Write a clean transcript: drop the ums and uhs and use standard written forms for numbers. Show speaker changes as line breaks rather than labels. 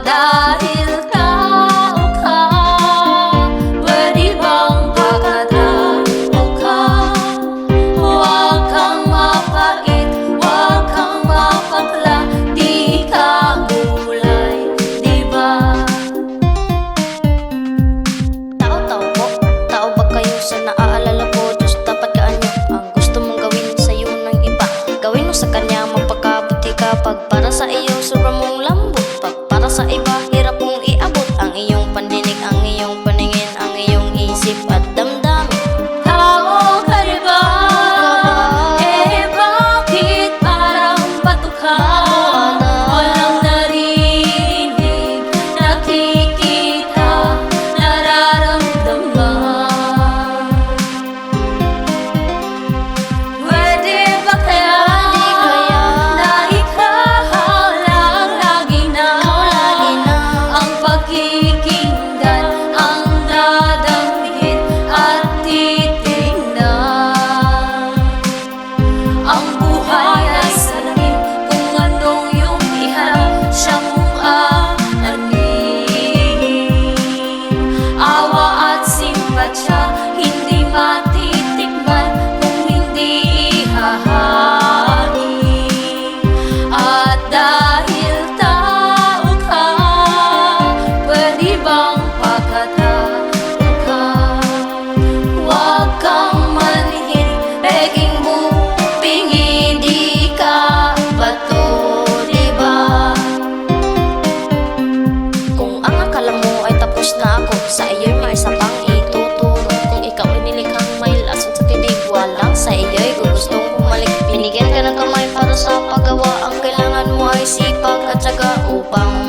dahil tao ka, pwede bang pagkatao ka? Huwag kang mapait, huwag kang mapakla, di ka gulay, di ba?
Tao po, tao ba kayo sa naaalala ko? Diyos, dapat kaanyo ang gusto mong gawin sa'yo ng iba. Gawin mo sa kanya, magpakabuti ka. Pag para sa iyo, sobrang mong lambot. Pag para sa iba, hirap mong iabot. Ang iyong pandinig, ang iyong paningin, ang iyong isip at damdamin.
Tao ka diba? Eh bakit parang bato ka? Walang naririnig, nakikita, nararamdaman. Pwede ba kaya na ikaw lang lagi na ang pakikinggan, ang dadamhin at titignan? Ang buhay ay salamin, kung anong iyong iharap, siya mong aanin. Awa at simpatsya, hindi matitikman kung hindi ihahain. At dahil tao ka, pwede bang pagkatao ka? Huwag kang manhid, peking bupingin, di ka bato, di ba?
Kung ang akala mo ay tapos na ako, sa iyo'y may isa pang ituturo. Kung ikaw ay nilikhang may lason sa tinig, walang sa iyo'y gustong bumalik. Binigyan ka ng kamay para sa paggawa, ang kailangan mo ay sipag at syaga upang